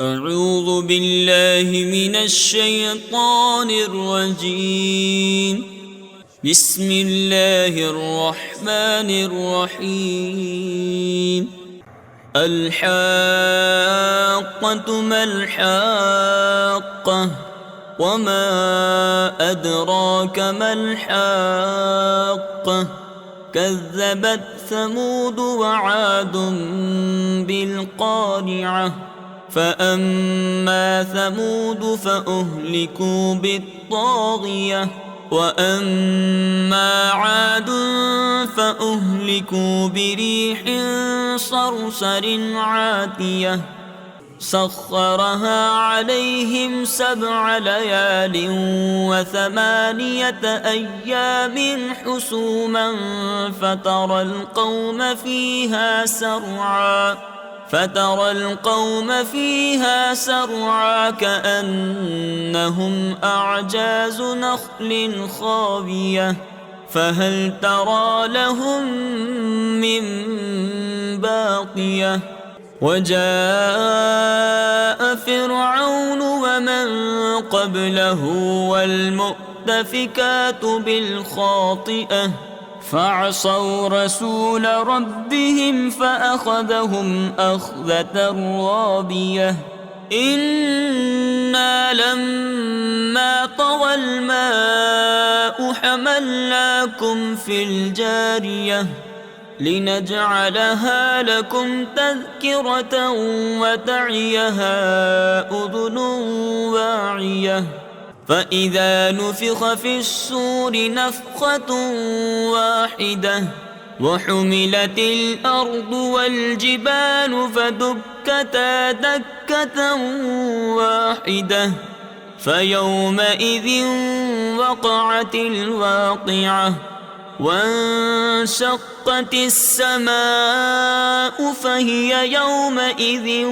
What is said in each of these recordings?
أعوذ بالله من الشيطان الرجيم. بسم الله الرحمن الرحيم. الحاقة ما الحاقة وما أدراك ما الحاقة كذبت ثمود وعاد بالقارعة فأما ثمود فأهلكوا بالطاغية وأما عاد فأهلكوا بريح صرصر عاتية سخرها عليهم 7 ليال و8 أيام حسوما فترى القوم فيها سرعا كأنهم أعجاز نخل خاوية فهل ترى لهم من باقية وجاء فرعون ومن قبله والمؤتفكات بالخاطئة فعصوا رسول ربهم فأخذهم أخذة رابية إنا لما طغى الماء حملناكم في الجارية لنجعلها لكم تذكرة وتعيها أذن واعية فإذا نفخ في الصور نفخة واحدة وحملت الأرض والجبال فدكتا دكة واحدة فيومئذ وقعت الواقعة وانشقت السماء فهي يومئذ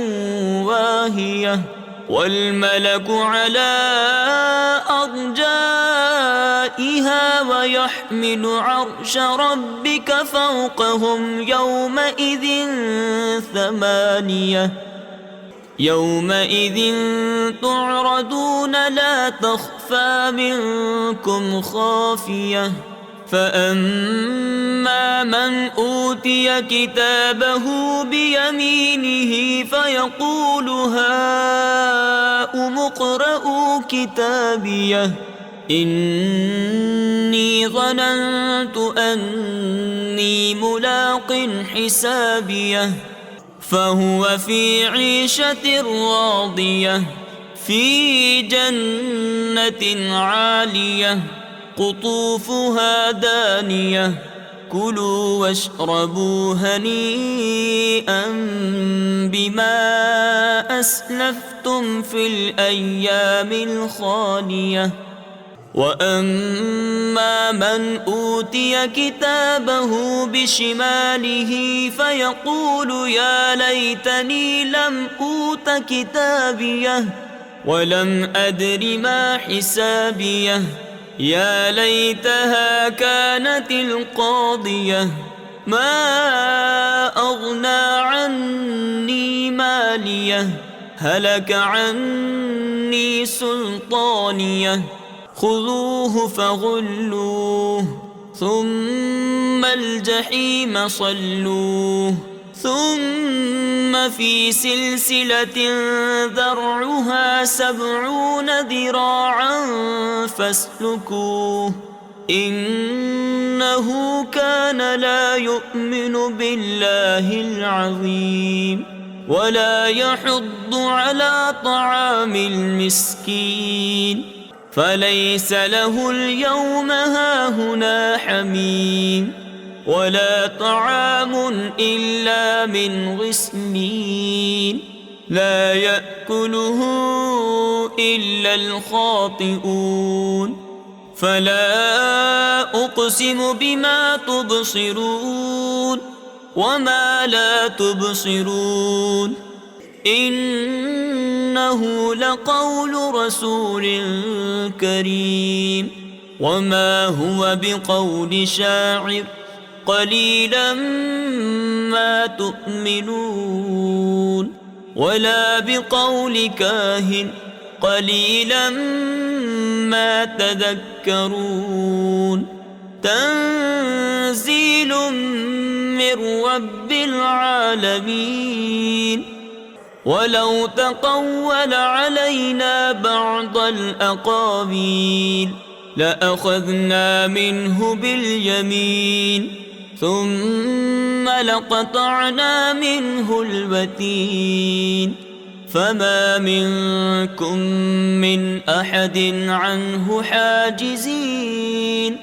واهية والملك على أرجائها ويحمل عرش ربك فوقهم يومئذ 8 يومئذ تعرضون لا تخفى منكم خافية فأما من أوتي كتابه بيمينه فيقول هاؤم اقرءوا كتابيه إني ظننت أني ملاق حسابيه فهو في عيشة راضية في جنة عالية قطوفها دانية كلوا واشربوا هنيئا بما أسلفتم في الأيام الخالية وأما من أوتي كتابه بشماله فيقول يا ليتني لم أوت كتابيه ولم أدر ما حسابيه يا ليتها كانت القاضية ما أغنى عني ماليه هلك عني سلطانيه خذوه فغلوه ثم الجحيم صلوه ثم في سلسلة ذرعها 70 ذراعا فاسلكوه إنه كان لا يؤمن بالله العظيم ولا يحض على طعام المسكين فليس له اليوم هاهنا حميم ولا طعام إلا من غسلين لا يأكله إلا الخاطئون فلا أقسم بما تبصرون وما لا تبصرون إنه لقول رسول كريم وما هو بقول شاعر قليلا ما تؤمنون ولا بقول كاهن قليلا ما تذكرون تنزيل من رب العالمين ولو تقول علينا بعض الأقاويل لأخذنا منه باليمين ثم لقطعنا منه الوتين فما منكم من أحد عنه حاجزين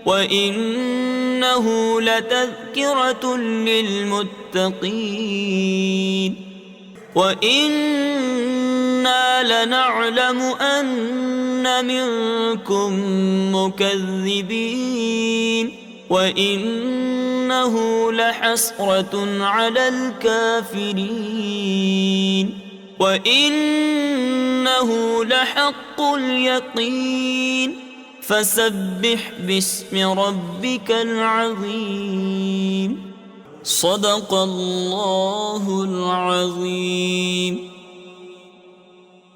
وإنه لتذكرة للمتقين وإنا لنعلم أن منكم مكذبين وإنه لحسرة على الكافرين وإنه لحق اليقين فسبح باسم ربك العظيم صدق الله العظيم.